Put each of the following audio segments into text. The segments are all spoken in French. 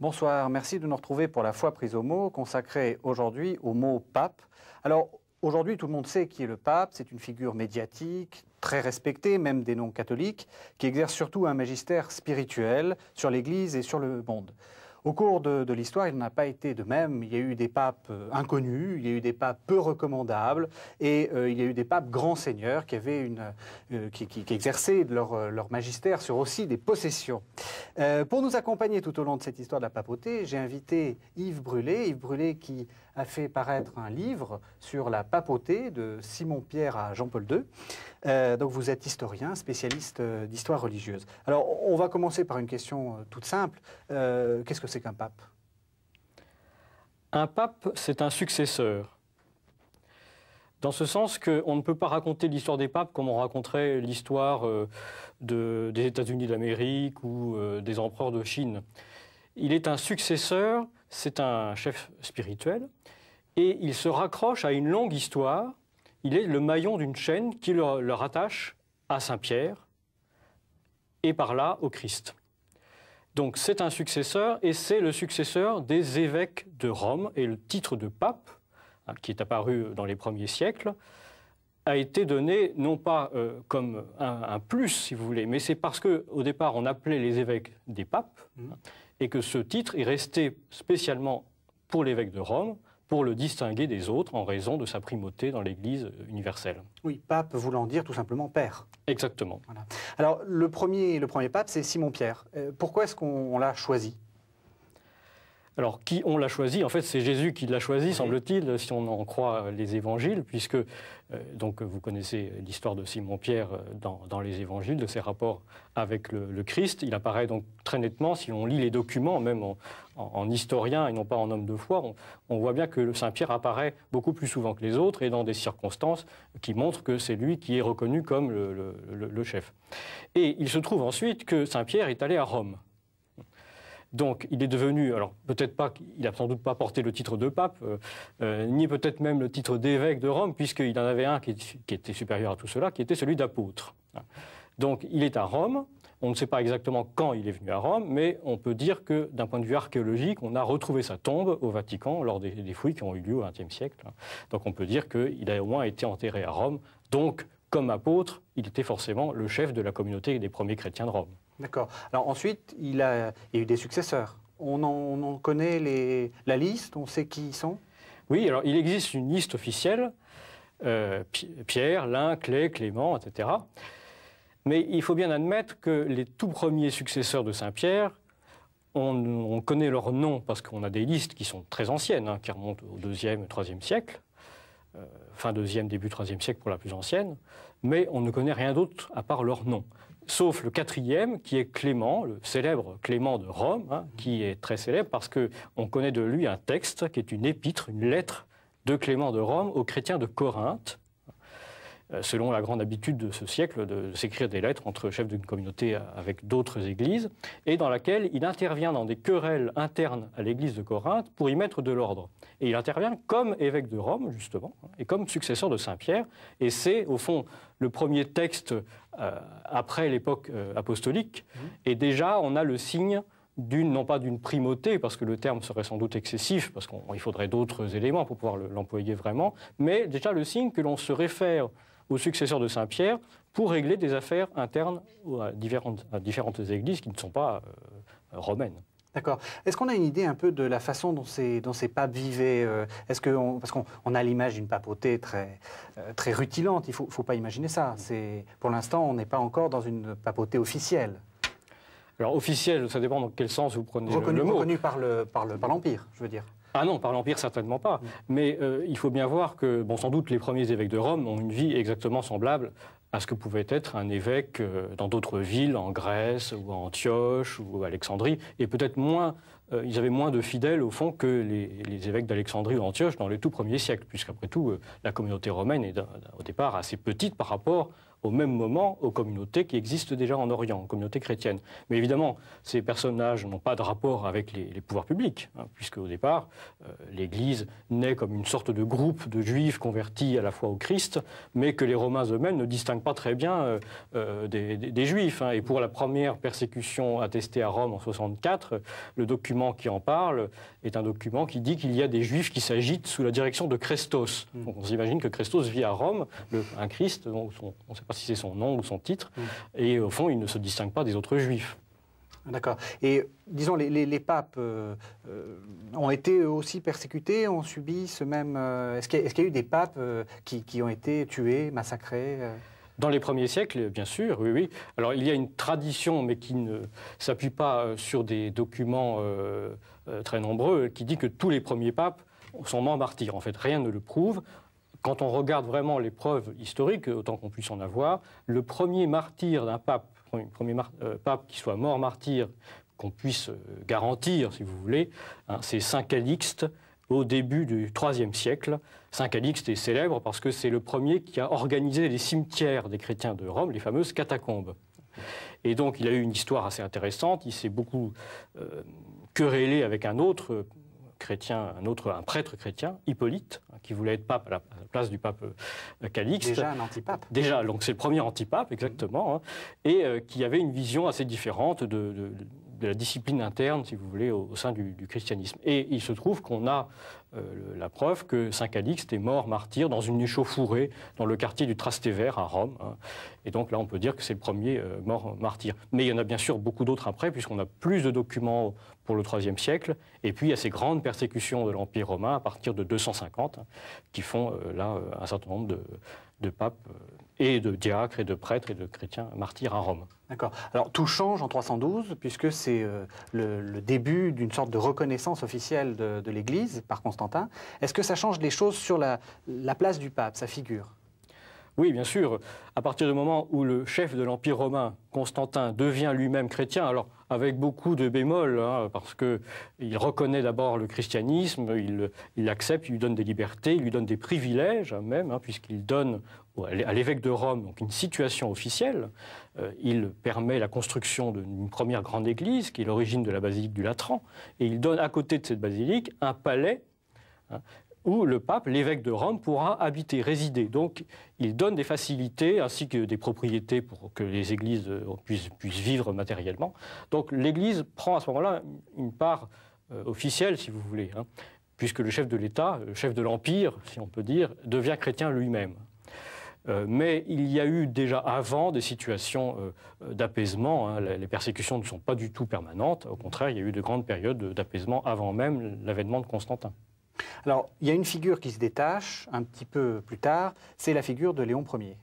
Bonsoir, merci de nous retrouver pour la foi prise au mot, consacrée aujourd'hui au mot pape. Alors, aujourd'hui, tout le monde sait qui est le pape, c'est une figure médiatique, très respectée, même des non-catholiques, qui exerce surtout un magistère spirituel sur l'Église et sur le monde. Au cours de l'histoire, il n'en a pas été de même. Il y a eu des papes inconnus, il y a eu des papes peu recommandables, et il y a eu des papes grands seigneurs qui avaient qui exerçaient leur magistère sur aussi des possessions. Pour nous accompagner tout au long de cette histoire de la papauté, j'ai invité Yves Brûlé qui a fait paraître un livre sur la papauté de Simon-Pierre à Jean-Paul II. Donc vous êtes historien, spécialiste d'histoire religieuse. Alors on va commencer par une question toute simple. Qu'est-ce que c'est qu'un pape? Un pape, c'est un successeur. Dans ce sens qu'on ne peut pas raconter l'histoire des papes comme on raconterait l'histoire des États-Unis d'Amérique ou des empereurs de Chine. Il est un successeur, c'est un chef spirituel, et il se raccroche à une longue histoire. Il est le maillon d'une chaîne qui le rattache à Saint-Pierre et par là au Christ. Donc c'est un successeur et c'est le successeur des évêques de Rome. Et le titre de pape, qui est apparu dans les premiers siècles, a été donné non pas comme un plus, si vous voulez, mais c'est parce qu'au départ on appelait les évêques des papes et que ce titre est resté spécialement pour l'évêque de Rome, pour le distinguer des autres en raison de sa primauté dans l'Église universelle. Oui, pape voulant dire tout simplement père. Exactement. Voilà. Alors le premier pape, c'est Simon-Pierre. Pourquoi est-ce qu'on l'a choisi ? Alors, qui on l'a choisi? En fait, c'est Jésus qui l'a choisi, oui, semble-t-il, si on en croit les évangiles, puisque donc, vous connaissez l'histoire de Simon-Pierre dans les évangiles, de ses rapports avec le Christ. Il apparaît donc très nettement, si on lit les documents, même en historien et non pas en homme de foi, on voit bien que Saint-Pierre apparaît beaucoup plus souvent que les autres et dans des circonstances qui montrent que c'est lui qui est reconnu comme le chef. Et il se trouve ensuite que Saint-Pierre est allé à Rome. Donc, il est devenu, alors peut-être pas, il n'a sans doute pas porté le titre de pape, ni peut-être même le titre d'évêque de Rome, puisqu'il en avait un qui était supérieur à tout cela, qui était celui d'apôtre. Donc, il est à Rome. On ne sait pas exactement quand il est venu à Rome, mais on peut dire que, d'un point de vue archéologique, on a retrouvé sa tombe au Vatican lors des fouilles qui ont eu lieu au XXe siècle. Donc, on peut dire qu'il a au moins été enterré à Rome. Donc, comme apôtre, il était forcément le chef de la communauté des premiers chrétiens de Rome. D'accord. Alors ensuite, il y a eu des successeurs. On en connaît la liste, on sait qui ils sont? Oui, alors il existe une liste officielle, Pierre, Lin, Clay, Clément, etc. Mais il faut bien admettre que les tout premiers successeurs de Saint-Pierre, on connaît leurs noms parce qu'on a des listes qui sont très anciennes, qui remontent au IIe et IIIe siècle, fin IIe, début IIIe siècle pour la plus ancienne, mais on ne connaît rien d'autre à part leurs noms. Sauf le quatrième, qui est Clément, le célèbre Clément de Rome, qui est très célèbre parce qu'on connaît de lui un texte qui est une épître, une lettre de Clément de Rome aux chrétiens de Corinthe, selon la grande habitude de ce siècle de s'écrire des lettres entre chefs d'une communauté avec d'autres églises, et dans laquelle il intervient dans des querelles internes à l'église de Corinthe pour y mettre de l'ordre. Et il intervient comme évêque de Rome, justement, et comme successeur de Saint-Pierre, et c'est, au fond, le premier texte après l'époque apostolique, et déjà on a le signe non pas d'une primauté, parce que le terme serait sans doute excessif, parce qu'il faudrait d'autres éléments pour pouvoir l'employer vraiment, mais déjà le signe que l'on se réfère au successeur de Saint-Pierre pour régler des affaires internes à différentes églises qui ne sont pas romaines. D'accord. Est-ce qu'on a une idée un peu de la façon dont ces papes vivaient? Parce qu'on a l'image d'une papauté très rutilante, il ne faut pas imaginer ça. Pour l'instant, on n'est pas encore dans une papauté officielle. Alors officielle, ça dépend dans quel sens vous prenez le mot. Reconnu par l'Empire, je veux dire. Ah non, par l'Empire, certainement pas. Mais il faut bien voir que, bon, sans doute, les premiers évêques de Rome ont une vie exactement semblable à ce que pouvait être un évêque dans d'autres villes, en Grèce, ou à Antioche, ou à Alexandrie, et peut-être moins, ils avaient moins de fidèles, au fond, que les évêques d'Alexandrie ou d'Antioche dans les tout premiers siècles, puisqu'après tout, la communauté romaine est au départ assez petite par rapport au même moment aux communautés qui existent déjà en Orient, aux communautés chrétiennes. Mais évidemment, ces personnages n'ont pas de rapport avec les pouvoirs publics, puisque au départ, l'Église naît comme une sorte de groupe de juifs convertis à la foi au Christ, mais que les Romains eux-mêmes ne distinguent pas très bien des juifs. Et pour la première persécution attestée à Rome en 64, le document document qui en parle est un document qui dit qu'il y a des Juifs qui s'agitent sous la direction de Christos. Donc on s'imagine que Christos vit à Rome, un Christ, dont on ne sait pas si c'est son nom ou son titre, et au fond il ne se distingue pas des autres Juifs. D'accord. Et disons, les papes ont été eux aussi persécutés, ont subi ce même... Est-ce qu'il y a eu des papes qui ont été tués, massacrés Dans les premiers siècles, bien sûr, oui, oui. Alors, il y a une tradition, mais qui ne s'appuie pas sur des documents très nombreux, qui dit que tous les premiers papes sont morts martyrs. En fait, rien ne le prouve. Quand on regarde vraiment les preuves historiques, autant qu'on puisse en avoir, le premier martyr d'un pape, pape qui soit mort martyr, qu'on puisse garantir, si vous voulez, hein, c'est Saint Calixte, au début du IIIe siècle. Saint Calixte est célèbre parce que c'est le premier qui a organisé les cimetières des chrétiens de Rome, les fameuses catacombes. Et donc il a eu une histoire assez intéressante, il s'est beaucoup querellé avec un autre chrétien, un prêtre chrétien, Hippolyte, qui voulait être pape à la place du pape Calixte. Déjà un antipape. Déjà, donc c'est le premier antipape, exactement, hein, et qui avait une vision assez différente de la discipline interne, si vous voulez, au sein du christianisme. Et il se trouve qu'on a la preuve que Saint Calixte est mort martyr dans une échauffourée dans le quartier du Trastevere à Rome. Hein. Et donc là, on peut dire que c'est le premier mort martyr. Mais il y en a bien sûr beaucoup d'autres après, puisqu'on a plus de documents pour le IIIe siècle. Et puis il y a ces grandes persécutions de l'Empire romain à partir de 250, hein, qui font là un certain nombre de papes et de diacres et de prêtres et de chrétiens martyrs à Rome. D'accord. Alors tout change en 312, puisque c'est le début d'une sorte de reconnaissance officielle de l'Église par Constantin. Est-ce que ça change les choses sur la place du pape, sa figure ? Oui, bien sûr. À partir du moment où le chef de l'Empire romain, Constantin, devient lui-même chrétien, alors avec beaucoup de bémols, hein, parce qu'il reconnaît d'abord le christianisme, il l'accepte, il lui donne des libertés, il lui donne des privilèges même, hein, puisqu'il donne à l'évêque de Rome donc une situation officielle. Il permet la construction d'une première grande église, qui est l'origine de la basilique du Latran, et il donne à côté de cette basilique un palais, hein, où le pape, l'évêque de Rome, pourra habiter, résider. Donc, il donne des facilités ainsi que des propriétés pour que les églises puissent vivre matériellement. Donc, l'Église prend à ce moment-là une part officielle, si vous voulez, hein, puisque le chef de l'État, le chef de l'Empire, si on peut dire, devient chrétien lui-même. Mais il y a eu déjà avant des situations d'apaisement. Hein. Les persécutions ne sont pas du tout permanentes. Au contraire, il y a eu de grandes périodes d'apaisement avant même l'avènement de Constantin. Alors, il y a une figure qui se détache un petit peu plus tard, c'est la figure de Léon Ier.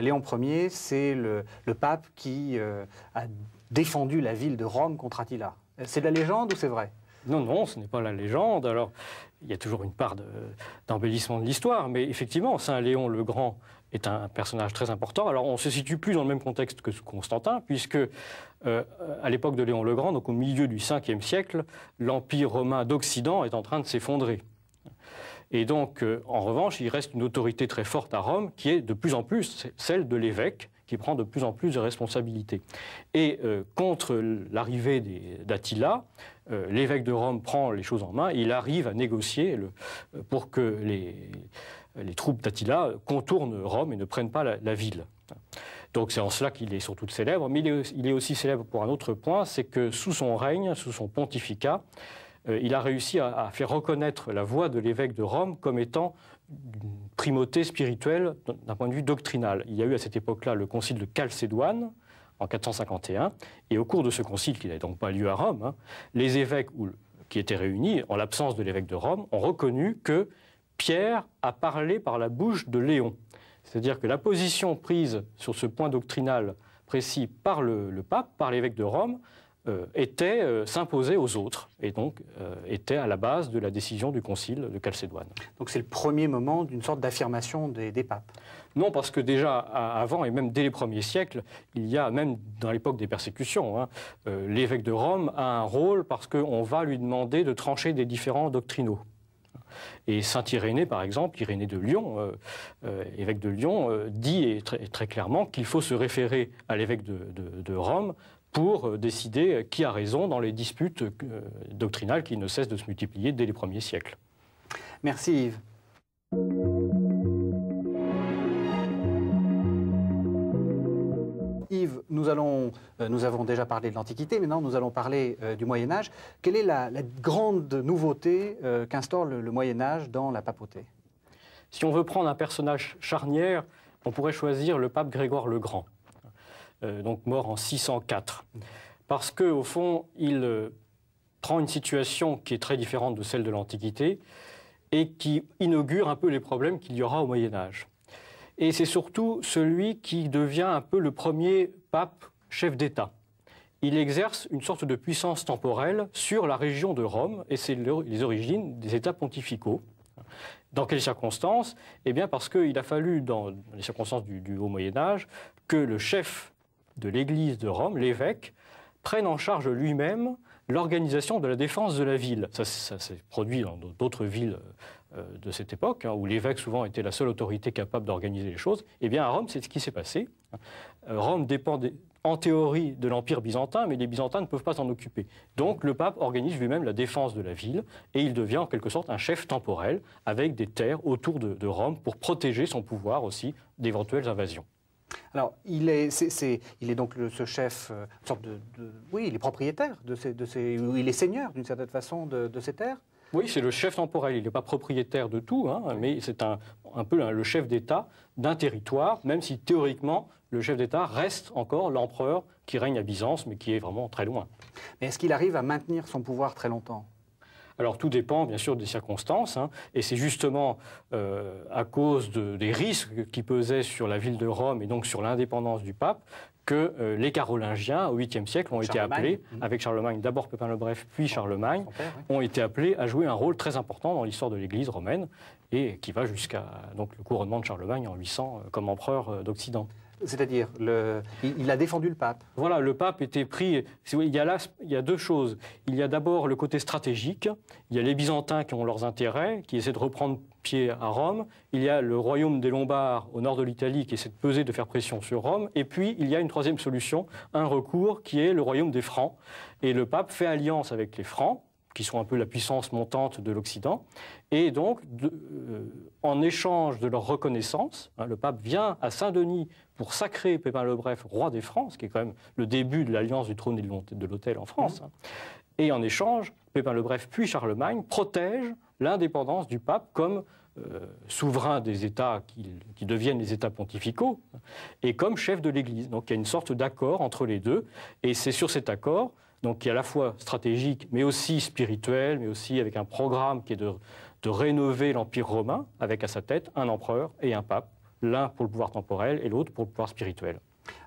Léon Ier, c'est le pape qui a défendu la ville de Rome contre Attila. C'est de la légende ou c'est vrai ? Non, non, ce n'est pas la légende. Alors, il y a toujours une part d'embellissement de l'histoire, mais effectivement, Saint Léon le Grand est un personnage très important. Alors, on ne se situe plus dans le même contexte que Constantin, puisque à l'époque de Léon le Grand, donc au milieu du Ve siècle, l'Empire romain d'Occident est en train de s'effondrer. Et donc, en revanche, il reste une autorité très forte à Rome, qui est de plus en plus celle de l'évêque, qui prend de plus en plus de responsabilités. Et contre l'arrivée d'Attila, l'évêque de Rome prend les choses en main, il arrive à négocier pour que les troupes d'Attila contournent Rome et ne prennent pas la ville. Donc c'est en cela qu'il est surtout célèbre, mais il est aussi célèbre pour un autre point, c'est que sous son règne, sous son pontificat, il a réussi à faire reconnaître la voix de l'évêque de Rome comme étant une primauté spirituelle d'un point de vue doctrinal. Il y a eu à cette époque-là le concile de Chalcédoine, en 451, et au cours de ce concile, qui n'avait donc pas lieu à Rome, hein, les évêques qui étaient réunis, en l'absence de l'évêque de Rome, ont reconnu que Pierre a parlé par la bouche de Léon. C'est-à-dire que la position prise sur ce point doctrinal précis par le pape, par l'évêque de Rome, s'imposait aux autres, et donc était à la base de la décision du concile de Chalcédoine. Donc c'est le premier moment d'une sorte d'affirmation des papes. Non, parce que déjà avant, et même dès les premiers siècles, il y a, même dans l'époque des persécutions, hein, l'évêque de Rome a un rôle parce qu'on va lui demander de trancher des différends doctrinaux. Et saint Irénée, par exemple, Irénée de Lyon, évêque de Lyon, dit très clairement qu'il faut se référer à l'évêque de Rome pour décider qui a raison dans les disputes doctrinales qui ne cessent de se multiplier dès les premiers siècles. Merci Yves. Yves, nous avons déjà parlé de l'Antiquité, maintenant nous allons parler du Moyen-Âge. Quelle est la grande nouveauté qu'instaure le Moyen-Âge dans la papauté? Si on veut prendre un personnage charnière, on pourrait choisir le pape Grégoire le Grand, donc mort en 604. Parce qu'au fond, il prend une situation qui est très différente de celle de l'Antiquité et qui inaugure un peu les problèmes qu'il y aura au Moyen-Âge. Et c'est surtout celui qui devient un peu le premier pape chef d'État. Il exerce une sorte de puissance temporelle sur la région de Rome, et c'est les origines des États pontificaux. Dans quelles circonstances? Eh bien parce qu'il a fallu, dans les circonstances du Haut Moyen-Âge, que le chef de l'Église de Rome, l'évêque, prenne en charge lui-même l'organisation de la défense de la ville. Ça s'est produit dans d'autres villes de cette époque, où l'évêque souvent était la seule autorité capable d'organiser les choses. Eh bien à Rome, c'est ce qui s'est passé. Rome dépend en théorie de l'Empire byzantin, mais les Byzantins ne peuvent pas s'en occuper. Donc le pape organise lui-même la défense de la ville, et il devient en quelque sorte un chef temporel, avec des terres autour de Rome pour protéger son pouvoir aussi d'éventuelles invasions. Alors, il est donc ce chef, une sorte oui, il est propriétaire il est seigneur d'une certaine façon de ces terres. Oui, c'est le chef temporel. Il n'est pas propriétaire de tout, mais c'est un peu le chef d'État d'un territoire, même si théoriquement, le chef d'État reste encore l'empereur qui règne à Byzance, mais qui est vraiment très loin. Mais est-ce qu'il arrive à maintenir son pouvoir très longtemps ? Alors tout dépend bien sûr des circonstances, et c'est justement à cause des risques qui pesaient sur la ville de Rome et donc sur l'indépendance du pape que les Carolingiens, au 8e siècle, ont été appelés, avec Charlemagne, d'abord Pépin le Bref, puis Charlemagne, ont été appelés à jouer un rôle très important dans l'histoire de l'Église romaine, et qui va jusqu'à donc, le couronnement de Charlemagne en 800 comme empereur d'Occident. C'est-à-dire, il a défendu le pape. Voilà, le pape était pris... Il y a deux choses. Il y a d'abord le côté stratégique. Il y a les Byzantins qui ont leurs intérêts, qui essaient de reprendre pied à Rome. Il y a le royaume des Lombards au nord de l'Italie qui essaie de peser, de faire pression sur Rome. Et puis, il y a une troisième solution, un recours, qui est le royaume des Francs. Et le pape fait alliance avec les Francs, qui sont un peu la puissance montante de l'Occident. Et donc, en échange de leur reconnaissance, le pape vient à Saint-Denis pour sacrer Pépin le Bref roi des Francs, ce qui est quand même le début de l'alliance du trône et de l'autel en France. Et en échange, Pépin le Bref puis Charlemagne protègent l'indépendance du pape comme souverain des États qui deviennent les États pontificaux et comme chef de l'Église. Donc il y a une sorte d'accord entre les deux, et c'est sur cet accord donc qui est à la fois stratégique, mais aussi spirituel, mais aussi avec un programme qui est de rénover l'Empire romain, avec à sa tête un empereur et un pape, l'un pour le pouvoir temporel et l'autre pour le pouvoir spirituel.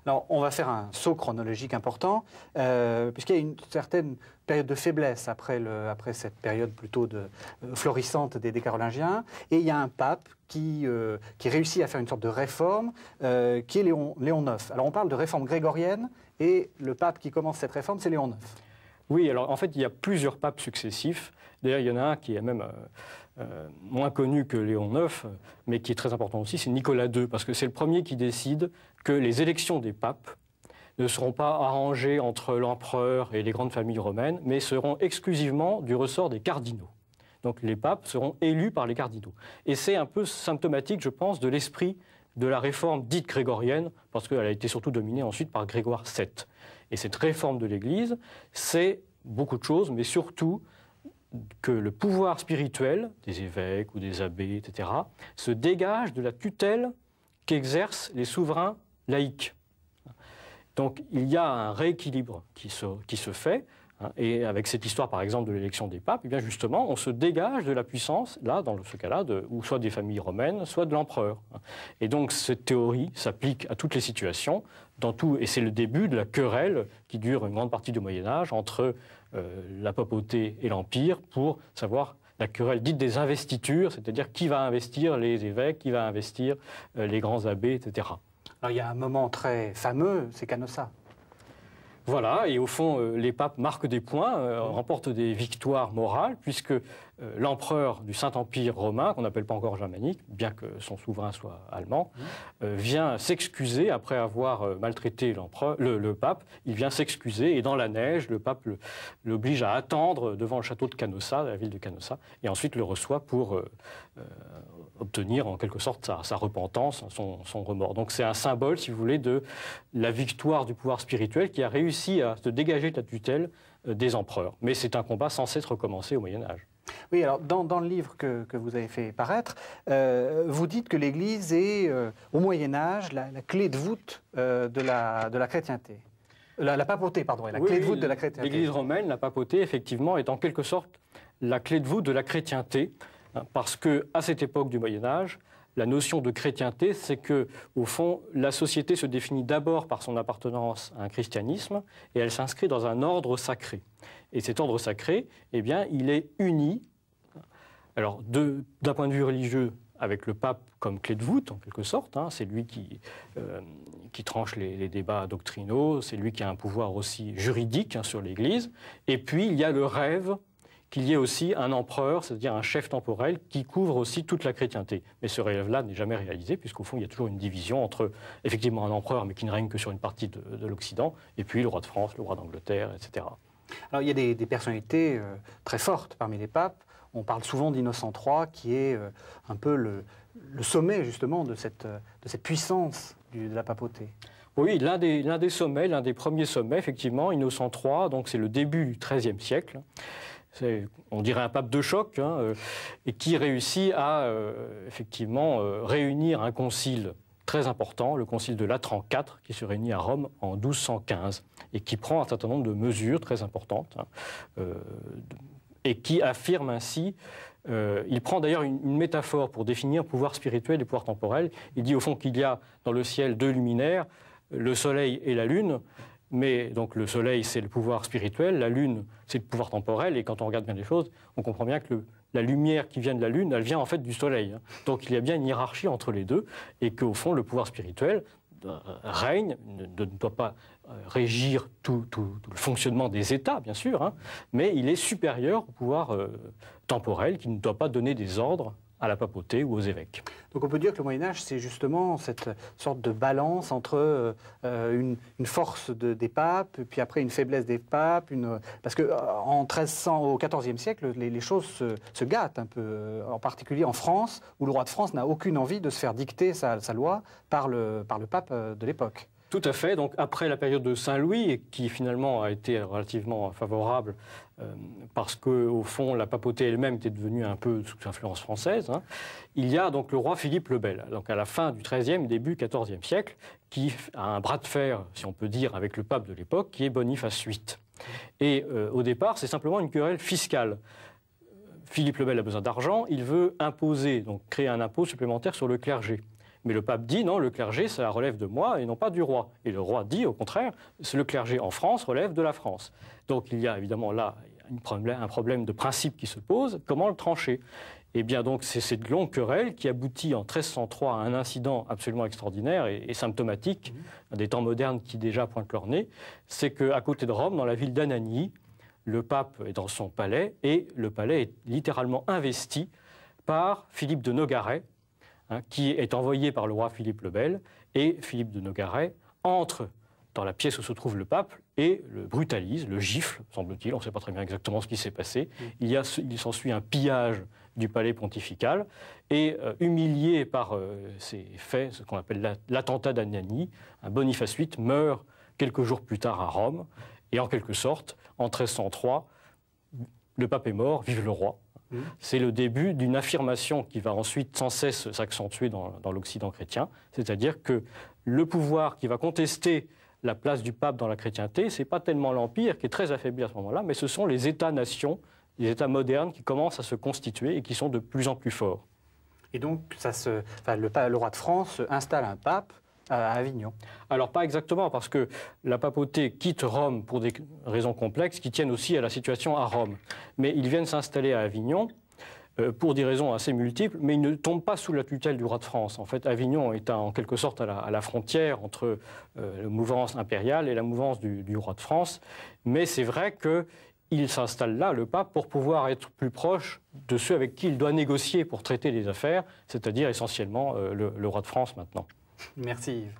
Alors, on va faire un saut chronologique important, puisqu'il y a une certaine période de faiblesse après cette période plutôt florissante des Carolingiens, et il y a un pape qui réussit à faire une sorte de réforme, qui est Léon IX. Alors, on parle de réforme grégorienne, et le pape qui commence cette réforme, c'est Léon IX. Oui, alors en fait, il y a plusieurs papes successifs. D'ailleurs, il y en a un qui est même moins connu que Léon IX, mais qui est très important aussi, c'est Nicolas II, parce que c'est le premier qui décide que les élections des papes ne seront pas arrangées entre l'empereur et les grandes familles romaines, mais seront exclusivement du ressort des cardinaux. Donc les papes seront élus par les cardinaux. Et c'est un peu symptomatique, je pense, de l'esprit de la réforme dite grégorienne, parce qu'elle a été surtout dominée ensuite par Grégoire VII. Et cette réforme de l'Église, c'est beaucoup de choses, mais surtout que le pouvoir spirituel des évêques ou des abbés, etc., se dégage de la tutelle qu'exercent les souverains laïcs. Donc il y a un rééquilibre qui se fait, et avec cette histoire, par exemple, de l'élection des papes, eh bien justement, on se dégage de la puissance, là, dans ce cas-là, ou soit des familles romaines, soit de l'empereur. Et donc, cette théorie s'applique à toutes les situations, et c'est le début de la querelle qui dure une grande partie du Moyen-Âge entre la papauté et l'Empire pour savoir la querelle dite des investitures, c'est-à-dire qui va investir les évêques, qui va investir les grands abbés, etc. Alors, il y a un moment très fameux, c'est Canossa. Voilà, et au fond, les papes marquent des points, remportent des victoires morales, puisque l'empereur du Saint-Empire romain, qu'on n'appelle pas encore germanique, bien que son souverain soit allemand, vient s'excuser après avoir maltraité le pape. Il vient s'excuser et dans la neige, le pape l'oblige à attendre devant le château de Canossa, la ville de Canossa, et ensuite le reçoit pour obtenir en quelque sorte sa repentance, son remords. Donc c'est un symbole, si vous voulez, de la victoire du pouvoir spirituel qui a réussi à se dégager de la tutelle des empereurs. Mais c'est un combat sans cesse recommencé au Moyen-Âge. Oui, alors dans le livre que vous avez fait paraître, vous dites que l'Église est, au Moyen-Âge, la clé de voûte de la chrétienté. La papauté, pardon, la clé de voûte de la chrétienté. L'Église romaine, la papauté, effectivement, est en quelque sorte la clé de voûte de la chrétienté, hein, parce qu'à cette époque du Moyen-Âge, la notion de chrétienté, c'est que, au fond, la société se définit d'abord par son appartenance à un christianisme et elle s'inscrit dans un ordre sacré. Et cet ordre sacré, eh bien, il est uni, alors d'un point de vue religieux, avec le pape comme clé de voûte, en quelque sorte. Hein, c'est lui qui tranche les débats doctrinaux, c'est lui qui a un pouvoir aussi juridique hein, sur l'Église. Et puis, il y a le rêve qu'il y ait aussi un empereur, c'est-à-dire un chef temporel, qui couvre aussi toute la chrétienté. Mais ce rêve-là n'est jamais réalisé, puisqu'au fond, il y a toujours une division entre, effectivement, un empereur, mais qui ne règne que sur une partie de l'Occident, et puis le roi de France, le roi d'Angleterre, etc. Alors, il y a des personnalités très fortes parmi les papes. On parle souvent d'Innocent III, qui est un peu le sommet, justement, de cette puissance de la papauté. Oui, l'un des sommets, l'un des premiers sommets, effectivement, Innocent III, donc c'est le début du XIIIe siècle. On dirait un pape de choc, hein, et qui réussit à, effectivement, réunir un concile très important, le concile de Latran IV, qui se réunit à Rome en 1215, et qui prend un certain nombre de mesures très importantes, hein, et qui affirme ainsi, il prend d'ailleurs une métaphore pour définir pouvoir spirituel et pouvoir temporel. Il dit au fond qu'il y a dans le ciel deux luminaires, le soleil et la lune, mais donc le soleil c'est le pouvoir spirituel, la lune c'est le pouvoir temporel, et quand on regarde bien les choses, on comprend bien que la lumière qui vient de la lune, elle vient en fait du soleil. Hein. Donc il y a bien une hiérarchie entre les deux, et qu'au fond le pouvoir spirituel règne, ne doit pas régir tout le fonctionnement des États, bien sûr, hein, mais il est supérieur au pouvoir temporel qui ne doit pas donner des ordres à la papauté ou aux évêques. Donc on peut dire que le Moyen-Âge, c'est justement cette sorte de balance entre une force des papes, puis après une faiblesse des papes, parce qu'en 1300, au XIVe siècle, les choses se gâtent un peu, en particulier en France, où le roi de France n'a aucune envie de se faire dicter sa loi par le pape de l'époque. Tout à fait. Donc après la période de Saint-Louis, qui finalement a été relativement favorable, parce qu'au fond, la papauté elle-même était devenue un peu sous influence française, hein, il y a donc le roi Philippe le Bel, donc à la fin du XIIIe, début XIVe siècle, qui a un bras de fer, si on peut dire, avec le pape de l'époque, qui est Boniface VIII. Et au départ, c'est simplement une querelle fiscale. Philippe le Bel a besoin d'argent, il veut imposer, donc créer un impôt supplémentaire sur le clergé. Mais le pape dit non, le clergé, ça relève de moi et non pas du roi. Et le roi dit, au contraire, le clergé en France relève de la France. Donc il y a évidemment là un problème de principe qui se pose. Comment le trancher? Eh bien donc c'est cette longue querelle qui aboutit en 1303 à un incident absolument extraordinaire et symptomatique des temps modernes qui déjà pointent leur nez. C'est qu'à côté de Rome, dans la ville d'Anagni, le pape est dans son palais et le palais est littéralement investi par Philippe de Nogaret, qui est envoyé par le roi Philippe le Bel, et Philippe de Nogaret entre dans la pièce où se trouve le pape et le brutalise, le gifle, semble-t-il, on ne sait pas très bien exactement ce qui s'est passé. Il s'ensuit un pillage du palais pontifical, et humilié par ces faits, ce qu'on appelle l'attentat d'Anagni, Boniface VIII meurt quelques jours plus tard à Rome, et en quelque sorte, en 1303, le pape est mort, vive le roi. C'est le début d'une affirmation qui va ensuite sans cesse s'accentuer dans l'Occident chrétien, c'est-à-dire que le pouvoir qui va contester la place du pape dans la chrétienté, ce n'est pas tellement l'Empire qui est très affaibli à ce moment-là, mais ce sont les États-nations, les États modernes qui commencent à se constituer et qui sont de plus en plus forts. Et donc le roi de France installe un pape à Avignon. Alors pas exactement, parce que la papauté quitte Rome pour des raisons complexes qui tiennent aussi à la situation à Rome. Mais ils viennent s'installer à Avignon pour des raisons assez multiples, mais ils ne tombent pas sous la tutelle du roi de France. En fait, Avignon est en quelque sorte à la frontière entre la mouvance impériale et la mouvance du roi de France. Mais c'est vrai que il s'installe là, le pape, pour pouvoir être plus proche de ceux avec qui il doit négocier pour traiter les affaires, c'est-à-dire essentiellement le roi de France maintenant. Merci Yves.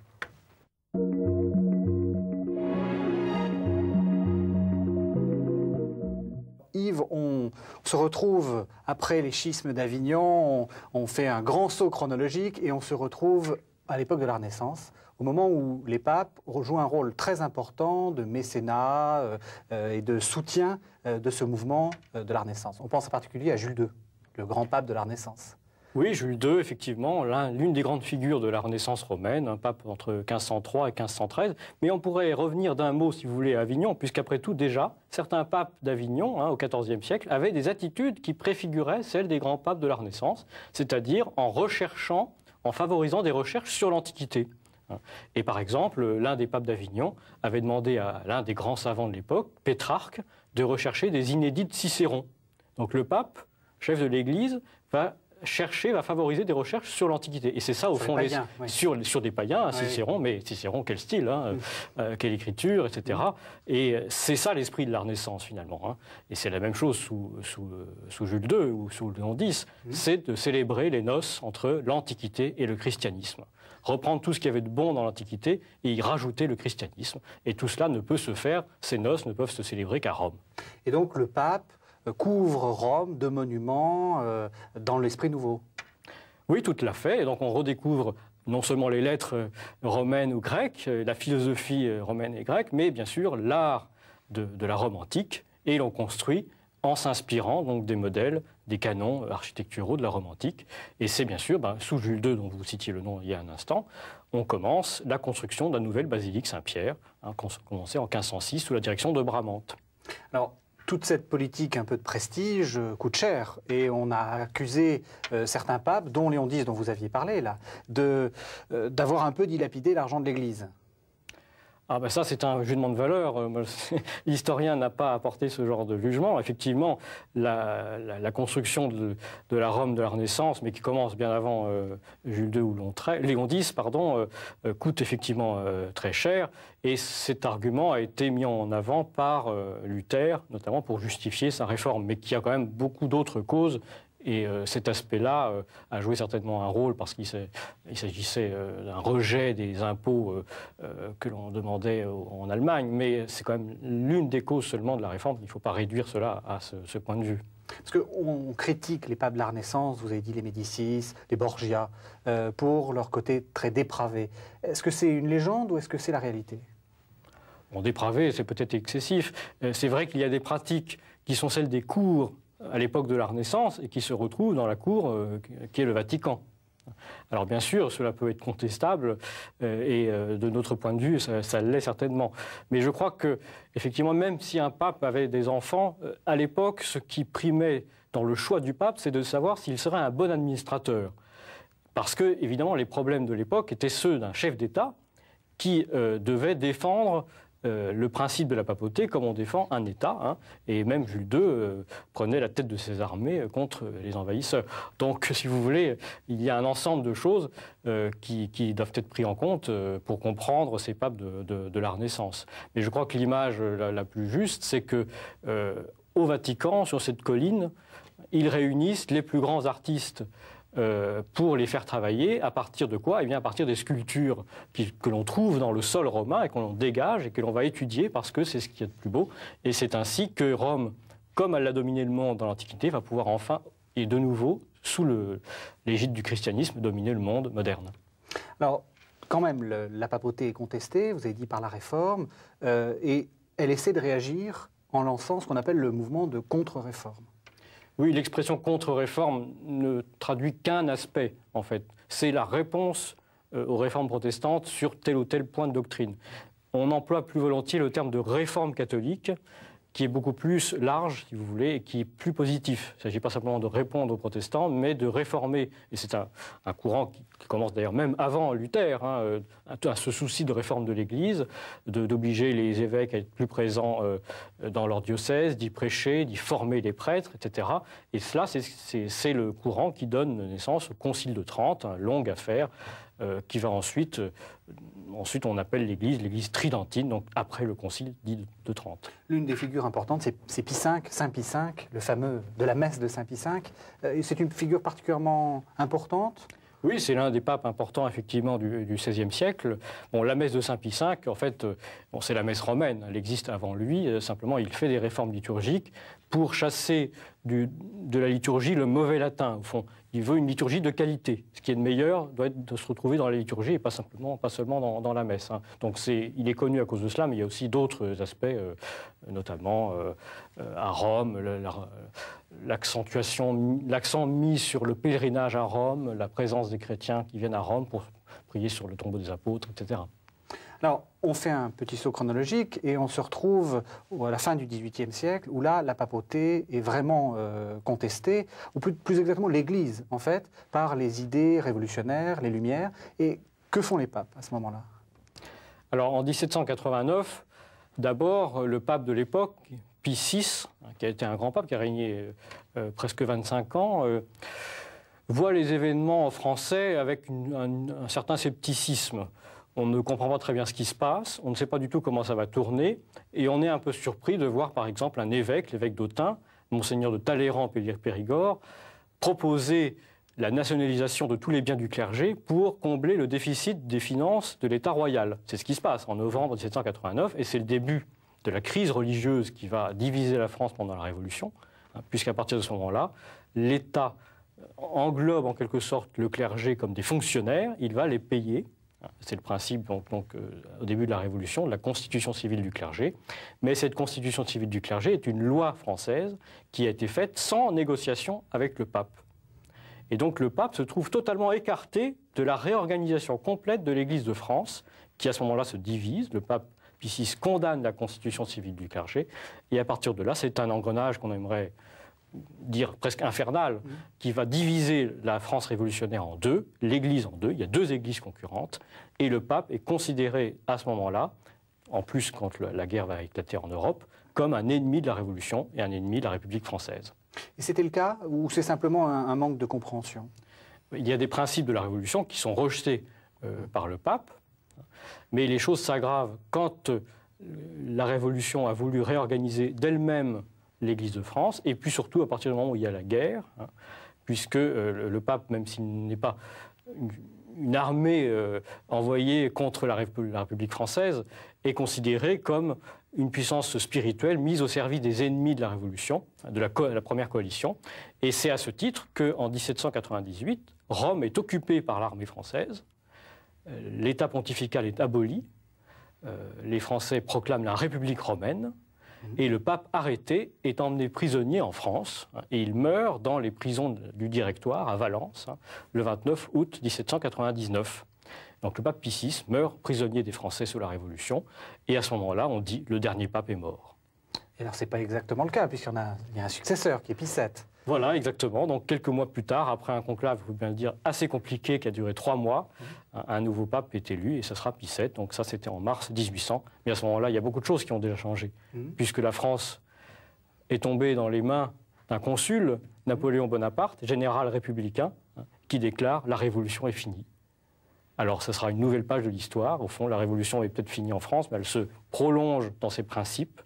Yves, on se retrouve après les schismes d'Avignon, on fait un grand saut chronologique et on se retrouve à l'époque de la Renaissance, au moment où les papes jouent un rôle très important de mécénat et de soutien de ce mouvement de la Renaissance. On pense en particulier à Jules II, le grand pape de la Renaissance. Oui, Jules II, effectivement, l'une des grandes figures de la Renaissance romaine, un pape entre 1503 et 1513. Mais on pourrait revenir d'un mot, si vous voulez, à Avignon, puisqu'après tout, déjà, certains papes d'Avignon, au XIVe siècle, avaient des attitudes qui préfiguraient celles des grands papes de la Renaissance, c'est-à-dire en favorisant des recherches sur l'Antiquité. Et par exemple, l'un des papes d'Avignon avait demandé à l'un des grands savants de l'époque, Pétrarque, de rechercher des inédits de Cicéron. Donc le pape, chef de l'Église, va favoriser des recherches sur l'Antiquité. Et c'est ça, au fond, sur des païens, Cicéron, mais Cicéron, quel style, quelle écriture, etc. Et c'est ça l'esprit de la Renaissance, finalement. Et c'est la même chose sous Jules II ou sous Léon X, c'est de célébrer les noces entre l'Antiquité et le christianisme. Reprendre tout ce qu'il y avait de bon dans l'Antiquité et y rajouter le christianisme. Et tout cela ne peut se faire, ces noces ne peuvent se célébrer qu'à Rome. Et donc le pape couvre Rome de monuments dans l'esprit nouveau. Oui, tout à fait. Et donc on redécouvre non seulement les lettres romaines ou grecques, la philosophie romaine et grecque, mais bien sûr l'art de la Rome antique. Et l'on construit en s'inspirant donc des modèles, des canons architecturaux de la Rome antique. Et c'est bien sûr, sous Jules II, dont vous citiez le nom il y a un instant, on commence la construction de la nouvelle basilique Saint-Pierre, commencée en 1506 sous la direction de Bramante. Alors, toute cette politique un peu de prestige coûte cher et on a accusé certains papes, dont Léon X, dont vous aviez parlé là, d'avoir un peu dilapidé l'argent de l'Église. Ça, c'est un jugement de valeur. L'historien n'a pas apporté ce genre de jugement. Effectivement, la construction de la Rome de la Renaissance, mais qui commence bien avant Jules II ou Léon X, coûte effectivement très cher. Et cet argument a été mis en avant par Luther, notamment pour justifier sa réforme, mais qui a quand même beaucoup d'autres causes. Et cet aspect-là a joué certainement un rôle parce qu'il s'agissait d'un rejet des impôts que l'on demandait en Allemagne. Mais c'est quand même l'une des causes seulement de la réforme. Il ne faut pas réduire cela à ce point de vue. Parce qu'on critique les papes de la Renaissance, vous avez dit les Médicis, les Borgia, pour leur côté très dépravé. Est-ce que c'est une légende ou est-ce que c'est la réalité ? Bon, dépravé, c'est peut-être excessif. C'est vrai qu'il y a des pratiques qui sont celles des cours à l'époque de la Renaissance et qui se retrouvent dans la cour qui est le Vatican. Alors bien sûr, cela peut être contestable et de notre point de vue, ça l'est certainement. Mais je crois que, effectivement, même si un pape avait des enfants, à l'époque, ce qui primait dans le choix du pape, c'est de savoir s'il serait un bon administrateur. Parce que, évidemment, les problèmes de l'époque étaient ceux d'un chef d'État qui devait défendre le principe de la papauté comme on défend un État. Et même Jules II prenait la tête de ses armées contre les envahisseurs. Donc, si vous voulez, il y a un ensemble de choses qui doivent être prises en compte pour comprendre ces papes de la Renaissance. Mais je crois que l'image la plus juste, c'est que au Vatican, sur cette colline, ils réunissent les plus grands artistes pour les faire travailler à partir de quoi ? Eh bien, à partir des sculptures que l'on trouve dans le sol romain et qu'on dégage et que l'on va étudier parce que c'est ce qu'il y a de plus beau. Et c'est ainsi que Rome, comme elle a dominé le monde dans l'Antiquité, va pouvoir enfin et de nouveau, sous l'égide du christianisme, dominer le monde moderne. Alors, quand même, la papauté est contestée, vous avez dit par la Réforme, et elle essaie de réagir en lançant ce qu'on appelle le mouvement de contre-réforme. Oui, l'expression contre-réforme ne traduit qu'un aspect, en fait. C'est la réponse aux réformes protestantes sur tel ou tel point de doctrine. On emploie plus volontiers le terme de réforme catholique, qui est beaucoup plus large, si vous voulez, et qui est plus positif. Il ne s'agit pas simplement de répondre aux protestants, mais de réformer. Et c'est un courant qui commence d'ailleurs même avant Luther, à ce souci de réforme de l'Église, d'obliger les évêques à être plus présents dans leur diocèse, d'y prêcher, d'y former les prêtres, etc. Et cela, c'est le courant qui donne naissance au Concile de Trente, longue affaire, qui va ensuite on appelle l'Église tridentine, donc après le concile dit de Trente. L'une des figures importantes, c'est Pie V, Saint Pie V, le fameux de la messe de Saint Pie V. C'est une figure particulièrement importante? Oui, c'est l'un des papes importants, effectivement, du XVIe siècle. Bon, la messe de Saint Pie V, en fait, c'est la messe romaine. Elle existe avant lui. Simplement, il fait des réformes liturgiques pour chasser de la liturgie le mauvais latin. Au fond, il veut une liturgie de qualité. Ce qui est de meilleur doit être de se retrouver dans la liturgie et pas seulement dans la messe. Donc, il est connu à cause de cela, mais il y a aussi d'autres aspects, notamment à Rome, l'accent mis sur le pèlerinage à Rome, la présence des chrétiens qui viennent à Rome pour prier sur le tombeau des apôtres, etc. Alors, on fait un petit saut chronologique et on se retrouve à la fin du XVIIIe siècle où là, la papauté est vraiment contestée, ou plus exactement l'Église, en fait, par les idées révolutionnaires, les Lumières. Et que font les papes à ce moment-là? Alors, en 1789, d'abord, le pape de l'époque, Pie VI, qui a été un grand pape, qui a régné presque 25 ans, voit les événements français avec un certain scepticisme. On ne comprend pas très bien ce qui se passe, on ne sait pas du tout comment ça va tourner, et on est un peu surpris de voir, par exemple, un évêque, l'évêque d'Autun, Monseigneur de Talleyrand-Périgord, proposer la nationalisation de tous les biens du clergé pour combler le déficit des finances de l'État royal. C'est ce qui se passe en novembre 1789, et c'est le début de la crise religieuse qui va diviser la France pendant la Révolution, puisqu'à partir de ce moment-là, l'État englobe en quelque sorte le clergé comme des fonctionnaires, il va les payer. C'est le principe, au début de la Révolution, de la constitution civile du clergé. Mais cette constitution civile du clergé est une loi française qui a été faite sans négociation avec le pape. Et donc le pape se trouve totalement écarté de la réorganisation complète de l'Église de France, qui à ce moment-là se divise. Le pape Pie VI condamne la constitution civile du clergé. Et à partir de là, c'est un engrenage qu'on aimerait dire presque infernal, qui va diviser la France révolutionnaire en deux, l'Église en deux, il y a deux églises concurrentes, et le pape est considéré à ce moment-là, en plus quand la guerre va éclater en Europe, comme un ennemi de la Révolution et un ennemi de la République française. Et c'était le cas, ou c'est simplement un manque de compréhension? Il y a des principes de la Révolution qui sont rejetés par le pape, mais les choses s'aggravent quand la Révolution a voulu réorganiser d'elle-même l'Église de France, et puis surtout à partir du moment où il y a la guerre, puisque le pape, même s'il n'est pas une armée envoyée contre la République française, est considéré comme une puissance spirituelle mise au service des ennemis de la Révolution, de la première coalition. Et c'est à ce titre qu'en 1798, Rome est occupée par l'armée française, l'État pontifical est aboli, les Français proclament la République romaine, et le pape arrêté est emmené prisonnier en France, et il meurt dans les prisons du Directoire à Valence, le 29 août 1799. Donc le pape Pie VI meurt prisonnier des Français sous la Révolution, et à ce moment-là, on dit le dernier pape est mort. Et alors, ce n'est pas exactement le cas, puisqu'il y a un successeur qui est Pie VII. Voilà, exactement. Donc quelques mois plus tard, après un conclave, il faut bien le dire, assez compliqué, qui a duré 3 mois, un nouveau pape est élu, et ce sera Pie VII. Donc ça, c'était en mars 1800. Mais à ce moment-là, il y a beaucoup de choses qui ont déjà changé, puisque la France est tombée dans les mains d'un consul, Napoléon Bonaparte, général républicain, qui déclare « la Révolution est finie ». Alors, ce sera une nouvelle page de l'histoire. Au fond, la Révolution est peut-être finie en France, mais elle se prolonge dans ses principes.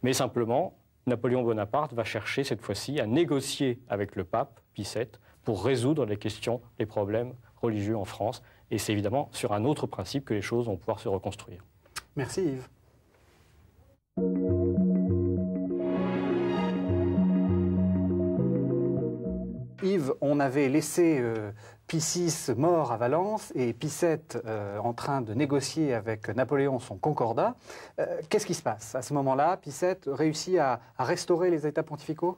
Mais simplement, Napoléon Bonaparte va chercher cette fois-ci à négocier avec le pape Pie VII pour résoudre les questions, les problèmes religieux en France. Et c'est évidemment sur un autre principe que les choses vont pouvoir se reconstruire. Merci Yves. Yves, on avait laissé Pie VI mort à Valence et Pie VII en train de négocier avec Napoléon son concordat. Qu'est-ce qui se passe? À ce moment-là, Pie VII réussit à restaurer les États pontificaux?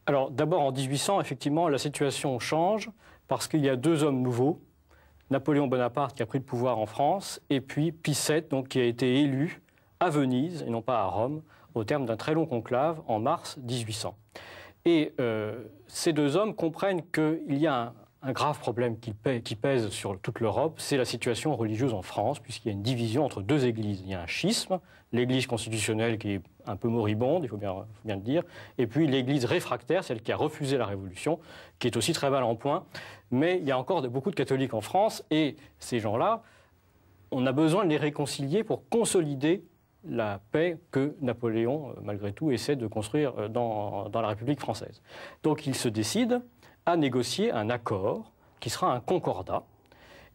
Alors d'abord en 1800, effectivement, la situation change parce qu'il y a deux hommes nouveaux. Napoléon Bonaparte qui a pris le pouvoir en France et puis Pie VII donc, qui a été élu à Venise et non pas à Rome au terme d'un très long conclave en mars 1800. Et ces deux hommes comprennent qu'il y a un grave problème qui pèse sur toute l'Europe, c'est la situation religieuse en France, puisqu'il y a une division entre deux églises. Il y a un schisme, l'église constitutionnelle qui est un peu moribonde, il faut bien le dire, et puis l'église réfractaire, celle qui a refusé la Révolution, qui est aussi très mal en point. Mais il y a encore beaucoup de catholiques en France, et ces gens-là, on a besoin de les réconcilier pour consolider la paix que Napoléon, malgré tout, essaie de construire dans la République française. Donc il se décide à négocier un accord qui sera un concordat,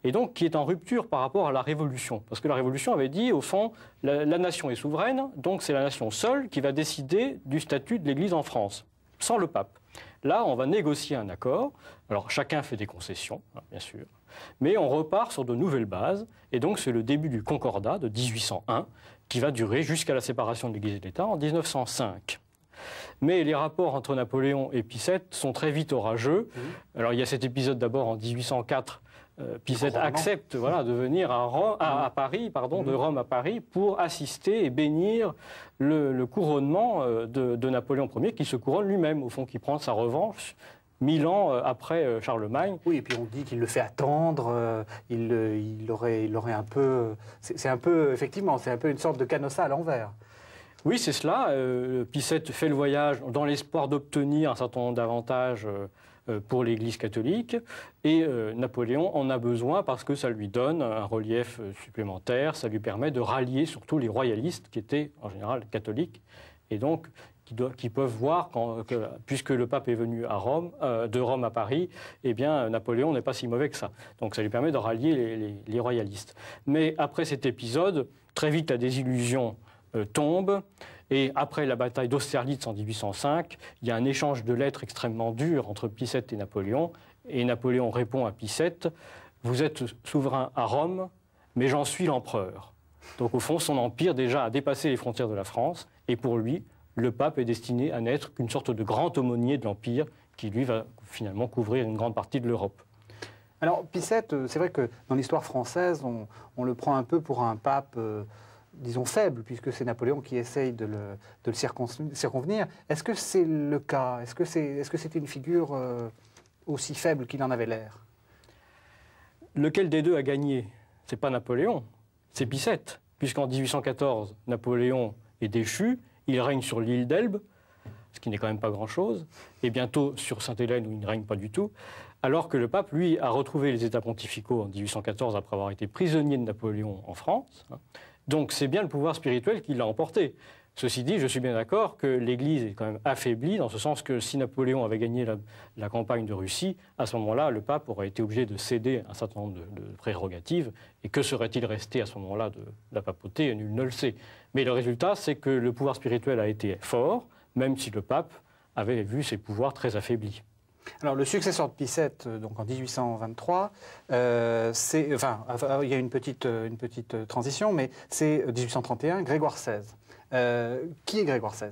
et donc qui est en rupture par rapport à la Révolution. Parce que la Révolution avait dit, au fond, la nation est souveraine, donc c'est la nation seule qui va décider du statut de l'Église en France, sans le pape. Là, on va négocier un accord. Alors, chacun fait des concessions, bien sûr, mais on repart sur de nouvelles bases, et donc c'est le début du concordat de 1801, qui va durer jusqu'à la séparation de l'Église et de l'État en 1905. Mais les rapports entre Napoléon et Pie VII sont très vite orageux. Alors il y a cet épisode d'abord en 1804. Pie VII accepte de venir à Paris, de Rome à Paris, pour assister et bénir le couronnement de Napoléon Ier, qui se couronne lui-même, au fond, qui prend sa revanche 1000 ans après Charlemagne. Oui, et puis on dit qu'il le fait attendre, il aurait un peu... C'est un peu, effectivement, c'est un peu une sorte de canossa à l'envers. Oui, c'est cela. Pie VII fait le voyage dans l'espoir d'obtenir un certain nombre d'avantages pour l'Église catholique. Et Napoléon en a besoin parce que ça lui donne un relief supplémentaire. Ça lui permet de rallier surtout les royalistes qui étaient en général catholiques. Et donc, qui peuvent voir, puisque le pape est venu de Rome à Paris, eh bien, Napoléon n'est pas si mauvais que ça. Donc ça lui permet de rallier les royalistes. Mais après cet épisode, très vite la désillusion tombe, et après la bataille d'Austerlitz en 1805, il y a un échange de lettres extrêmement dur entre Pie VII et Napoléon répond à Pie VII, « Vous êtes souverain à Rome, mais j'en suis l'empereur ». Donc au fond, son empire déjà a dépassé les frontières de la France, et pour lui, le pape est destiné à n'être qu'une sorte de grand aumônier de l'empire qui, lui, va finalement couvrir une grande partie de l'Europe. Alors Pie VII, c'est vrai que dans l'histoire française, on le prend un peu pour un pape... disons faible, puisque c'est Napoléon qui essaye de le circonvenir. Est-ce que c'est le cas? Est-ce que c'était une figure aussi faible qu'il en avait l'air? Lequel des deux a gagné? C'est pas Napoléon, c'est Pie VII, puisqu'en 1814, Napoléon est déchu, il règne sur l'île d'Elbe, ce qui n'est quand même pas grand-chose, et bientôt sur Sainte-Hélène, où il ne règne pas du tout, alors que le pape, lui, a retrouvé les États pontificaux en 1814 après avoir été prisonnier de Napoléon en France. Donc c'est bien le pouvoir spirituel qui l'a emporté. Ceci dit, je suis bien d'accord que l'Église est quand même affaiblie, dans ce sens que si Napoléon avait gagné la campagne de Russie, à ce moment-là, le pape aurait été obligé de céder un certain nombre de prérogatives. Et que serait-il resté à ce moment-là de la papauté? Nul ne le sait. Mais le résultat, c'est que le pouvoir spirituel a été fort, même si le pape avait vu ses pouvoirs très affaiblis. Alors, le successeur de Pie VII, donc en 1823, il y a une petite transition, mais c'est 1831, Grégoire XVI. Qui est Grégoire XVI?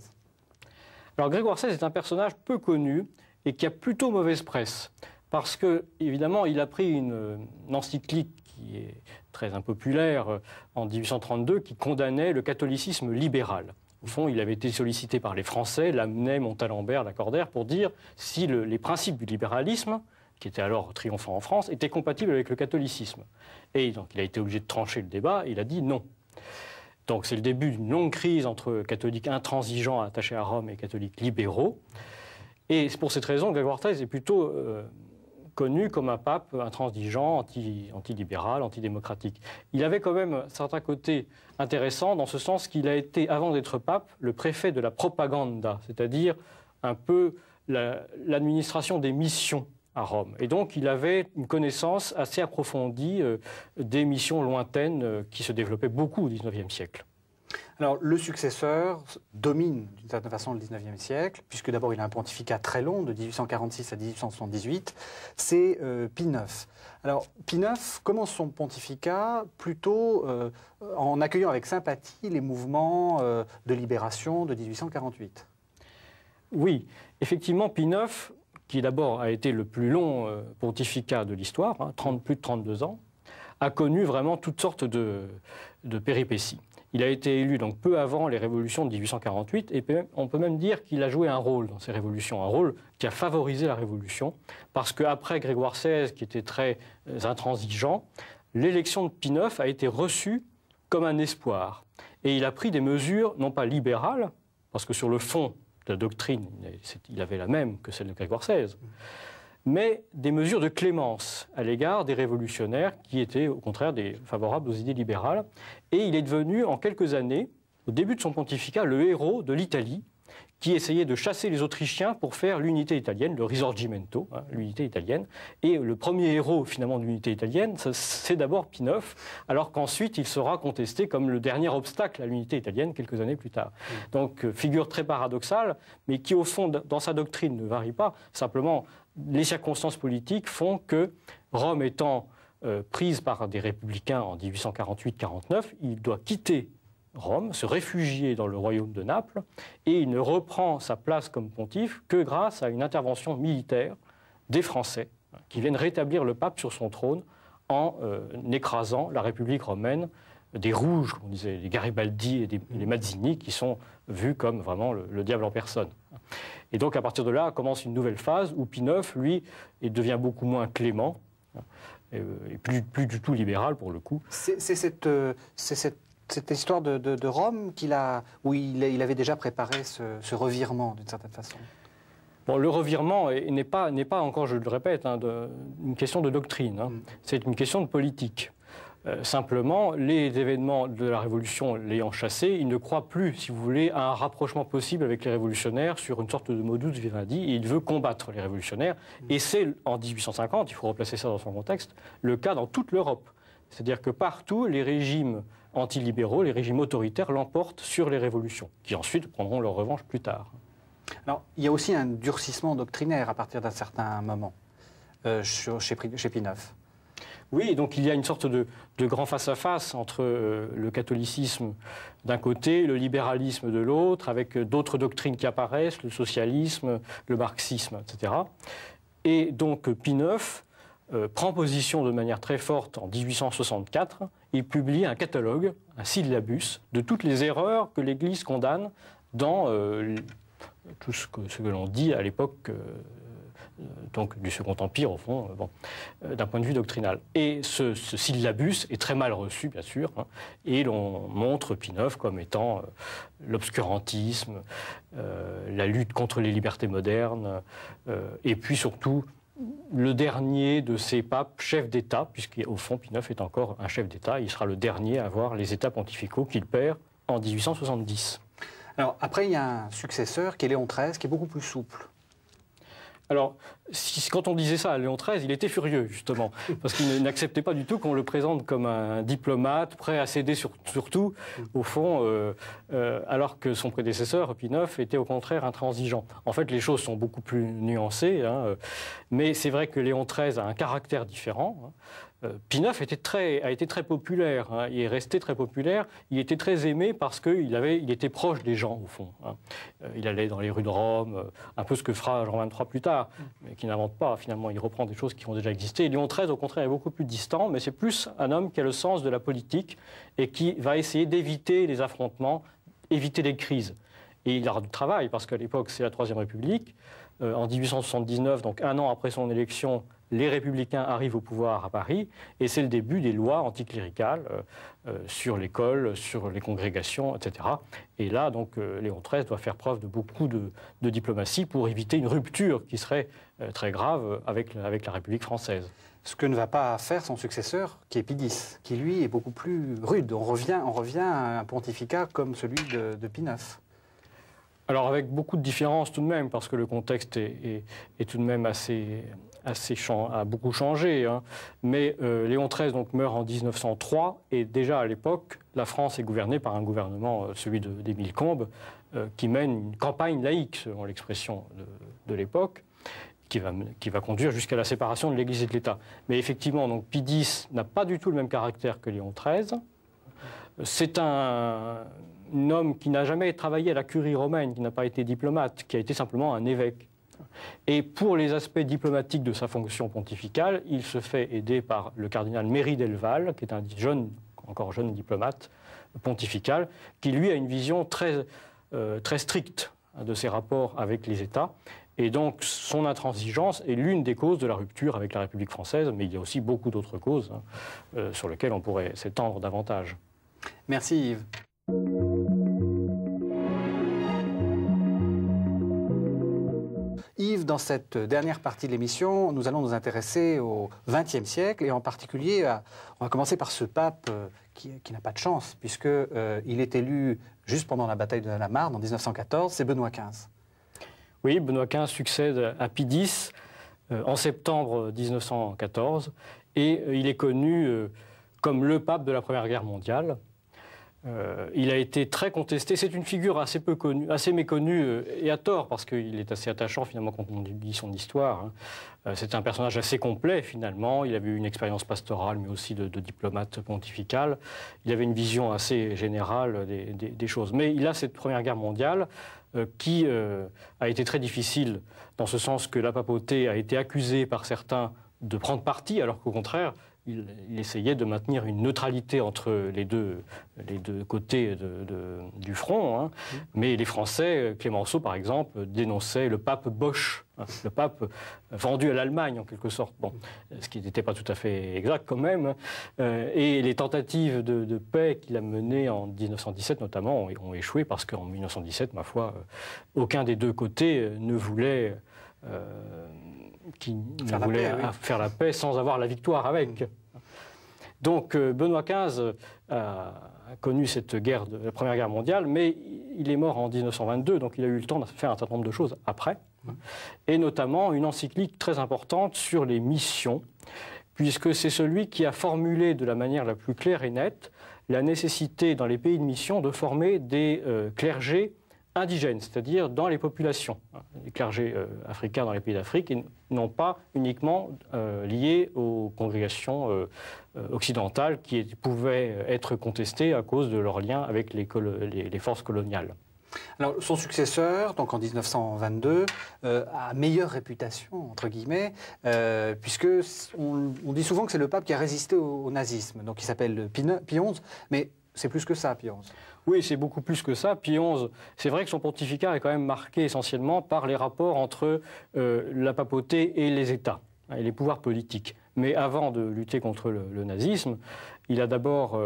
Alors, Grégoire XVI est un personnage peu connu et qui a plutôt mauvaise presse, parce que, évidemment, il a pris une encyclique qui est très impopulaire en 1832, qui condamnait le catholicisme libéral. Au fond, il avait été sollicité par les Français, Lamennais, Montalembert, Lacordaire, pour dire si les principes du libéralisme, qui étaient alors triomphants en France, étaient compatibles avec le catholicisme. Et donc, il a été obligé de trancher le débat, et il a dit non. Donc, c'est le début d'une longue crise entre catholiques intransigeants attachés à Rome et catholiques libéraux. Et pour cette raison, Grégoire XIII est plutôt connu comme un pape intransigeant, antilibéral, antidémocratique. Il avait quand même certains côtés intéressants dans ce sens qu'il a été, avant d'être pape, le préfet de la propaganda, c'est-à-dire un peu l'administration des missions à Rome. Et donc il avait une connaissance assez approfondie des missions lointaines qui se développaient beaucoup au XIXe siècle. Alors, le successeur domine d'une certaine façon le XIXe siècle, puisque d'abord il a un pontificat très long, de 1846 à 1878, c'est Pie IX. Alors, Pie IX commence son pontificat plutôt en accueillant avec sympathie les mouvements de libération de 1848. Oui, effectivement, Pie IX, qui d'abord a été le plus long pontificat de l'histoire, plus de 32 ans, a connu vraiment toutes sortes de péripéties. Il a été élu donc peu avant les révolutions de 1848 et on peut même dire qu'il a joué un rôle dans ces révolutions, un rôle qui a favorisé la révolution parce qu'après Grégoire XVI, qui était très intransigeant, l'élection de Pie IX a été reçue comme un espoir. Et il a pris des mesures, non pas libérales, parce que sur le fond de la doctrine, il avait la même que celle de Grégoire XVI, mais des mesures de clémence à l'égard des révolutionnaires qui étaient au contraire favorables aux idées libérales. Et il est devenu, en quelques années, au début de son pontificat, le héros de l'Italie, qui essayait de chasser les Autrichiens pour faire l'unité italienne, le Risorgimento, hein, l'unité italienne. Et le premier héros, finalement, de l'unité italienne, c'est d'abord Pie IX, alors qu'ensuite, il sera contesté comme le dernier obstacle à l'unité italienne quelques années plus tard. Donc, figure très paradoxale, mais qui, au fond, dans sa doctrine, ne varie pas. Simplement, les circonstances politiques font que, Rome étant prise par des républicains en 1848-49, il doit quitter Rome, se réfugier dans le royaume de Naples, et il ne reprend sa place comme pontife que grâce à une intervention militaire des Français, qui viennent rétablir le pape sur son trône en écrasant la République romaine des Rouges, on disait, les Garibaldi et les Mazzini, qui sont vus comme vraiment le diable en personne. Et donc à partir de là commence une nouvelle phase où Pie IX, lui, devient beaucoup moins clément, et plus du tout libéral pour le coup. C'est cette histoire de Rome où il avait déjà préparé ce revirement, d'une certaine façon. Bon, le revirement n'est pas encore, je le répète, hein, une question de doctrine. Hein. C'est une question de politique. Simplement, les événements de la Révolution l'ayant chassé, il ne croit plus, si vous voulez, à un rapprochement possible avec les révolutionnaires sur une sorte de modus vivendi, et il veut combattre les révolutionnaires. Et c'est en 1850, il faut replacer ça dans son contexte, le cas dans toute l'Europe. C'est-à-dire que partout, les régimes antilibéraux, les régimes autoritaires l'emportent sur les révolutions, qui ensuite prendront leur revanche plus tard. Alors, il y a aussi un durcissement doctrinaire à partir d'un certain moment chez Pie IX. Oui, donc il y a une sorte de grand face-à-face entre le catholicisme d'un côté, le libéralisme de l'autre, avec d'autres doctrines qui apparaissent, le socialisme, le marxisme, etc. Et donc Pie IX prend position de manière très forte en 1864. Il publie un catalogue, un syllabus, de toutes les erreurs que l'Église condamne dans tout ce que l'on dit à l'époque donc du Second Empire, au fond, d'un point de vue doctrinal. Et ce syllabus est très mal reçu, bien sûr, hein, et l'on montre Pie IX comme étant l'obscurantisme, la lutte contre les libertés modernes, et puis surtout le dernier de ces papes chefs d'État, puisqu'au fond, Pie IX est encore un chef d'État, il sera le dernier à avoir les États pontificaux qu'il perd en 1870. Alors, après, il y a un successeur qui est Léon XIII, qui est beaucoup plus souple. Alors, quand on disait ça à Léon XIII, il était furieux, justement, parce qu'il n'acceptait pas du tout qu'on le présente comme un diplomate, prêt à céder sur tout, au fond, alors que son prédécesseur, Pie IX, était au contraire intransigeant. En fait, les choses sont beaucoup plus nuancées, hein, mais c'est vrai que Léon XIII a un caractère différent. Hein. Pie IX a été très populaire, hein, il est resté très populaire, il était très aimé parce qu'il était proche des gens, au fond. Hein. Il allait dans les rues de Rome, un peu ce que fera Jean XXIII plus tard, mais qui n'invente pas, finalement, il reprend des choses qui ont déjà existé. Et Léon XIII, au contraire, est beaucoup plus distant, mais c'est plus un homme qui a le sens de la politique et qui va essayer d'éviter les affrontements, éviter les crises. Et il aura du travail, parce qu'à l'époque, c'est la Troisième République. En 1879, donc un an après son élection, les républicains arrivent au pouvoir à Paris, et c'est le début des lois anticléricales sur l'école, sur les congrégations, etc. Et là, donc, Léon XIII doit faire preuve de beaucoup de diplomatie pour éviter une rupture qui serait très grave avec la République française. Ce que ne va pas faire son successeur, qui est Pie X, qui lui est beaucoup plus rude. On revient à un pontificat comme celui de Pie IX. Alors avec beaucoup de différences tout de même, parce que le contexte est tout de même a beaucoup changé. Hein. Mais Léon XIII donc, meurt en 1903, et déjà à l'époque, la France est gouvernée par un gouvernement, celui d'Émile Combes, qui mène une campagne laïque, selon l'expression de l'époque, qui va conduire jusqu'à la séparation de l'Église et de l'État. Mais effectivement, donc, Pie X n'a pas du tout le même caractère que Léon XIII. C'est un homme qui n'a jamais travaillé à la curie romaine, qui n'a pas été diplomate, qui a été simplement un évêque. Et pour les aspects diplomatiques de sa fonction pontificale, il se fait aider par le cardinal Méry del Val, qui est un encore jeune diplomate, pontificale, qui lui a une vision très stricte de ses rapports avec les États. Et donc son intransigeance est l'une des causes de la rupture avec la République française, mais il y a aussi beaucoup d'autres causes sur lesquelles on pourrait s'étendre davantage. Merci Yves. Yves, dans cette dernière partie de l'émission, nous allons nous intéresser au XXe siècle et en particulier, on va commencer par ce pape qui n'a pas de chance puisqu'il est élu juste pendant la bataille de la Marne en 1914, c'est Benoît XV. Oui, Benoît XV succède à Pie X en septembre 1914 et il est connu comme le pape de la Première Guerre mondiale. Il a été très contesté. C'est une figure assez peu connue, assez méconnue et à tort parce qu'il est assez attachant finalement quand on lit son histoire. C'est un personnage assez complet finalement. Il avait eu une expérience pastorale mais aussi de diplomate pontifical. Il avait une vision assez générale des choses. Mais il a cette Première Guerre mondiale qui a été très difficile dans ce sens que la papauté a été accusée par certains de prendre parti alors qu'au contraire il essayait de maintenir une neutralité entre les deux côtés du front. Hein. Mais les Français, Clémenceau par exemple, dénonçaient le pape Bosch, hein, le pape vendu à l'Allemagne en quelque sorte. Bon, ce qui n'était pas tout à fait exact quand même. Et les tentatives de paix qu'il a menées en 1917 notamment ont échoué parce qu'en 1917, ma foi, aucun des deux côtés ne voulait... faire la paix sans avoir la victoire avec. Donc Benoît XV a connu cette guerre, la Première Guerre mondiale, mais il est mort en 1922, donc il a eu le temps de faire un certain nombre de choses après, et notamment une encyclique très importante sur les missions, puisque c'est celui qui a formulé de la manière la plus claire et nette la nécessité dans les pays de mission de former des clergés indigènes, c'est-à-dire dans les populations. Les clergés africains dans les pays d'Afrique et non pas uniquement liés aux congrégations occidentales qui pouvaient être contestées à cause de leur lien avec les forces coloniales. Alors, son successeur, donc en 1922, a meilleure réputation, entre guillemets, puisque on dit souvent que c'est le pape qui a résisté au nazisme. Donc il s'appelle Pie XI, mais c'est plus que ça, Pie XI. Oui, c'est beaucoup plus que ça. Pie XI, c'est vrai que son pontificat est quand même marqué essentiellement par les rapports entre la papauté et les États, hein, et les pouvoirs politiques. Mais avant de lutter contre le nazisme, il a d'abord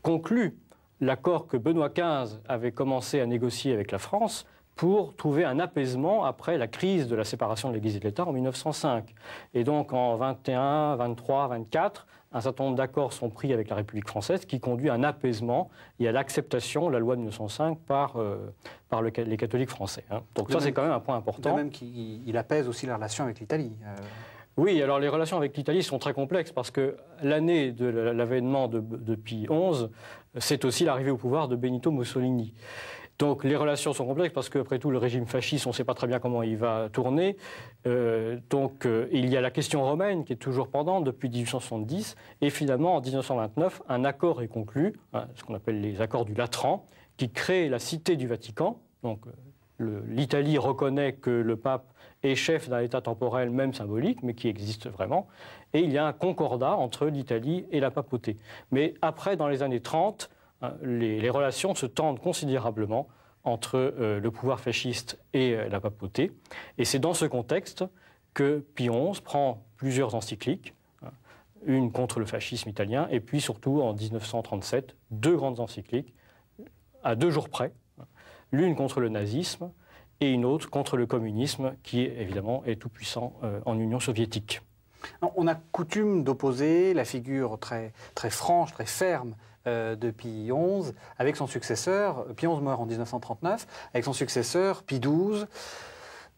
conclu l'accord que Benoît XV avait commencé à négocier avec la France pour trouver un apaisement après la crise de la séparation de l'Église et de l'État en 1905. Et donc en 21, 23, 24, un certain nombre d'accords sont pris avec la République française qui conduit à un apaisement et à l'acceptation de la loi de 1905 par les catholiques français. Hein. Donc ça, c'est quand même un point important. De même qu'il apaise aussi la relation avec l'Italie. Oui, alors les relations avec l'Italie sont très complexes parce que l'année de l'avènement de Pie XI, c'est aussi l'arrivée au pouvoir de Benito Mussolini. Donc les relations sont complexes parce qu'après tout, le régime fasciste, on ne sait pas très bien comment il va tourner. Il y a la question romaine qui est toujours pendante depuis 1870. Et finalement, en 1929, un accord est conclu, hein, ce qu'on appelle les accords du Latran, qui crée la Cité du Vatican. Donc l'Italie reconnaît que le pape est chef d'un État temporel, même symbolique, mais qui existe vraiment. Et il y a un concordat entre l'Italie et la papauté. Mais après, dans les années 30, les relations se tendent considérablement entre le pouvoir fasciste et la papauté. Et c'est dans ce contexte que Pie XI prend plusieurs encycliques, une contre le fascisme italien, et puis surtout en 1937, deux grandes encycliques, à 2 jours près, l'une contre le nazisme et une autre contre le communisme, qui évidemment est tout puissant en Union soviétique. On a coutume d'opposer la figure très, très franche, très ferme de Pie XI avec son successeur. Pie XI meurt en 1939, avec son successeur Pie XII,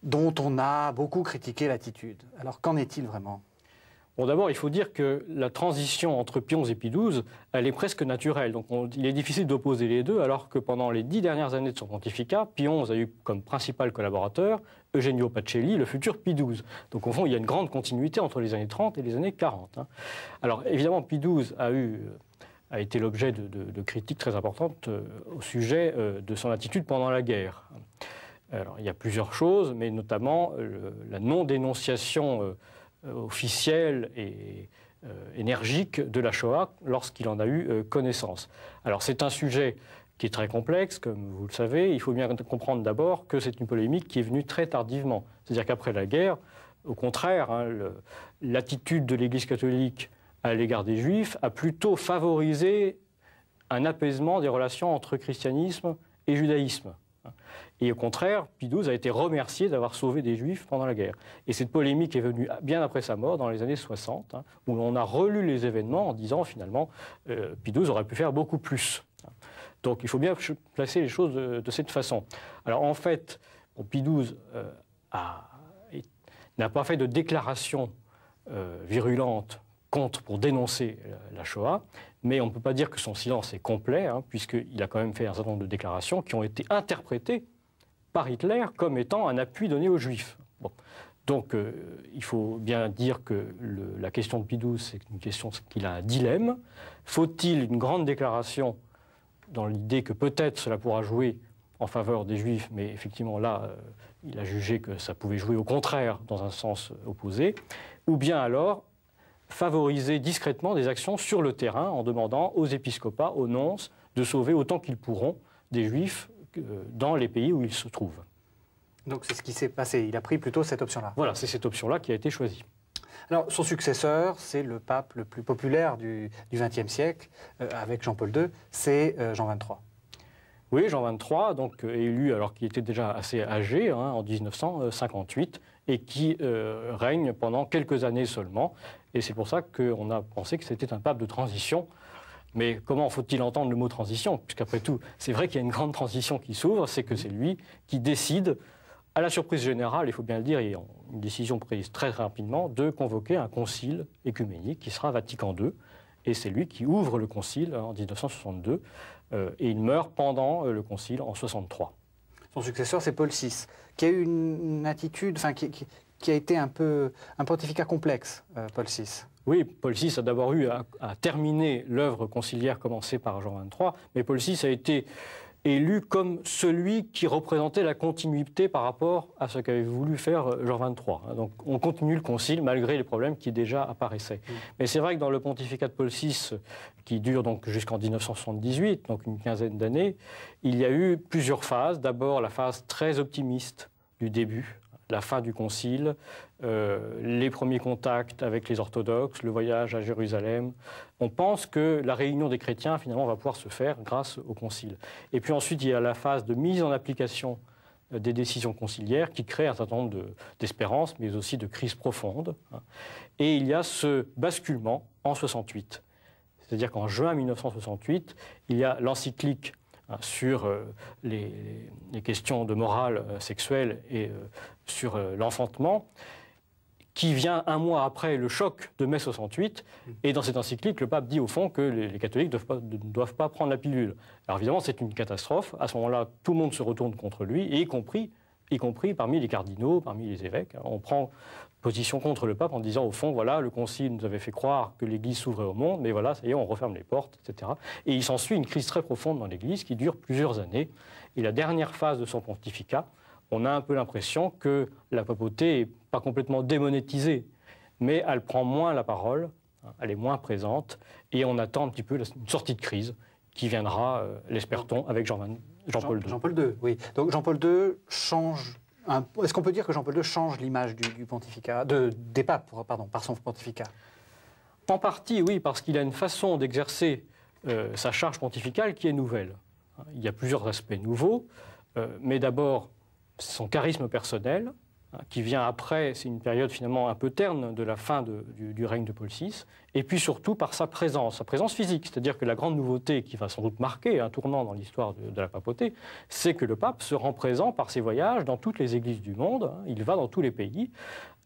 dont on a beaucoup critiqué l'attitude. Alors qu'en est-il vraiment ? Bon, d'abord, il faut dire que la transition entre Pie XI et Pie XII, elle est presque naturelle. Donc, il est difficile d'opposer les deux, alors que pendant les 10 dernières années de son pontificat, Pie XI a eu comme principal collaborateur Eugenio Pacelli, le futur Pie XII. Donc, au fond, il y a une grande continuité entre les années 30 et les années 40. Hein. Alors, évidemment, Pie XII a été l'objet de critiques très importantes au sujet de son attitude pendant la guerre. Alors, il y a plusieurs choses, mais notamment la non-dénonciation officielle et énergique de la Shoah lorsqu'il en a eu connaissance. Alors c'est un sujet qui est très complexe, comme vous le savez. Il faut bien comprendre d'abord que c'est une polémique qui est venue très tardivement. C'est-à-dire qu'après la guerre, au contraire, hein, l'attitude de l'Église catholique à l'égard des Juifs a plutôt favorisé un apaisement des relations entre christianisme et judaïsme. Et au contraire, Pie XII a été remercié d'avoir sauvé des Juifs pendant la guerre. Et cette polémique est venue bien après sa mort, dans les années 60, hein, où on a relu les événements en disant finalement Pie XII aurait pu faire beaucoup plus. Donc il faut bien placer les choses de cette façon. Alors en fait, Pie XII n'a pas fait de déclaration virulente pour dénoncer la Shoah, mais on ne peut pas dire que son silence est complet, hein, puisqu'il a quand même fait un certain nombre de déclarations qui ont été interprétées par Hitler comme étant un appui donné aux Juifs. Bon. Donc il faut bien dire que la question de Pie XII, c'est une question qu'il a un dilemme. Faut-il une grande déclaration dans l'idée que peut-être cela pourra jouer en faveur des Juifs, mais effectivement là, il a jugé que ça pouvait jouer au contraire, dans un sens opposé, ou bien alors favoriser discrètement des actions sur le terrain en demandant aux épiscopats, aux nonces, de sauver autant qu'ils pourront des Juifs dans les pays où ils se trouvent. Donc c'est ce qui s'est passé, il a pris plutôt cette option-là. Voilà, c'est cette option-là qui a été choisie. Alors son successeur, c'est le pape le plus populaire du XXe siècle, avec Jean-Paul II, c'est Jean XXIII. Oui, Jean XXIII, donc élu alors qu'il était déjà assez âgé, hein, en 1958, et qui règne pendant quelques années seulement. Et c'est pour ça qu'on a pensé que c'était un pape de transition. Mais comment faut-il entendre le mot transition? Puisqu'après tout, c'est vrai qu'il y a une grande transition qui s'ouvre, c'est que c'est lui qui décide, à la surprise générale, il faut bien le dire, et une décision prise très rapidement, de convoquer un concile écuménique qui sera Vatican II. Et c'est lui qui ouvre le concile en 1962, et il meurt pendant le concile en 1963. Son successeur, c'est Paul VI, qui a eu une attitude, enfin, qui a été un pontificat complexe, Paul VI. Oui, Paul VI a d'abord eu à terminer l'œuvre conciliaire commencée par Jean XXIII, mais Paul VI a été élu comme celui qui représentait la continuité par rapport à ce qu'avait voulu faire Jean XXIII. Donc on continue le concile malgré les problèmes qui déjà apparaissaient. Mais c'est vrai que dans le pontificat de Paul VI, qui dure donc jusqu'en 1978, donc une quinzaine d'années, il y a eu plusieurs phases. D'abord la phase très optimiste du début, la fin du concile, les premiers contacts avec les orthodoxes, le voyage à Jérusalem. On pense que la réunion des chrétiens, finalement, va pouvoir se faire grâce au concile. Et puis ensuite, il y a la phase de mise en application des décisions conciliaires qui crée un certain nombre d'espérances, mais aussi de crises profondes. Et il y a ce basculement en 68. C'est-à-dire qu'en juin 1968, il y a l'encyclique sur les questions de morale sexuelle et sur l'enfantement, qui vient un mois après le choc de mai 68. Et dans cette encyclique, le pape dit au fond que les catholiques ne doivent pas prendre la pilule. Alors évidemment, c'est une catastrophe. À ce moment-là, tout le monde se retourne contre lui, et y compris parmi les cardinaux, parmi les évêques. On prend position contre le pape en disant, au fond, voilà, le concile nous avait fait croire que l'Église s'ouvrait au monde, mais voilà, ça y est, on referme les portes, etc. Et il s'ensuit une crise très profonde dans l'Église qui dure plusieurs années. Et la dernière phase de son pontificat, on a un peu l'impression que la papauté n'est pas complètement démonétisée, mais elle prend moins la parole, elle est moins présente, et on attend un petit peu une sortie de crise qui viendra, l'espère-t-on, avec Jean-Paul II. Jean-Paul II, oui. Donc Jean-Paul II change... Est-ce qu'on peut dire que Jean-Paul II change l'image du pontificat, des papes, pardon, par son pontificat? En partie, oui, parce qu'il a une façon d'exercer sa charge pontificale qui est nouvelle. Il y a plusieurs aspects nouveaux, mais d'abord, son charisme personnel, qui vient après, c'est une période finalement un peu terne de la fin du règne de Paul VI, et puis surtout par sa présence physique. C'est-à-dire que la grande nouveauté qui va sans doute marquer un tournant dans l'histoire de la papauté, c'est que le pape se rend présent par ses voyages dans toutes les églises du monde, il va dans tous les pays.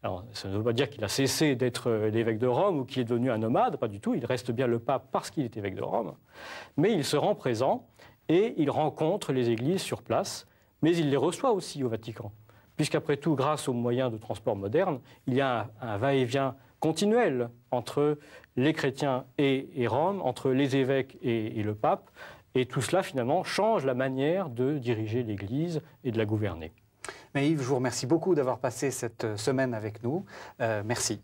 Alors, ça ne veut pas dire qu'il a cessé d'être l'évêque de Rome ou qu'il est devenu un nomade, pas du tout, il reste bien le pape parce qu'il est évêque de Rome, mais il se rend présent et il rencontre les églises sur place, mais il les reçoit aussi au Vatican. Puisqu'après tout, grâce aux moyens de transport modernes, il y a un va-et-vient continuel entre les chrétiens et Rome, entre les évêques et le pape, et tout cela, finalement, change la manière de diriger l'Église et de la gouverner. Mais Yves, je vous remercie beaucoup d'avoir passé cette semaine avec nous. Merci.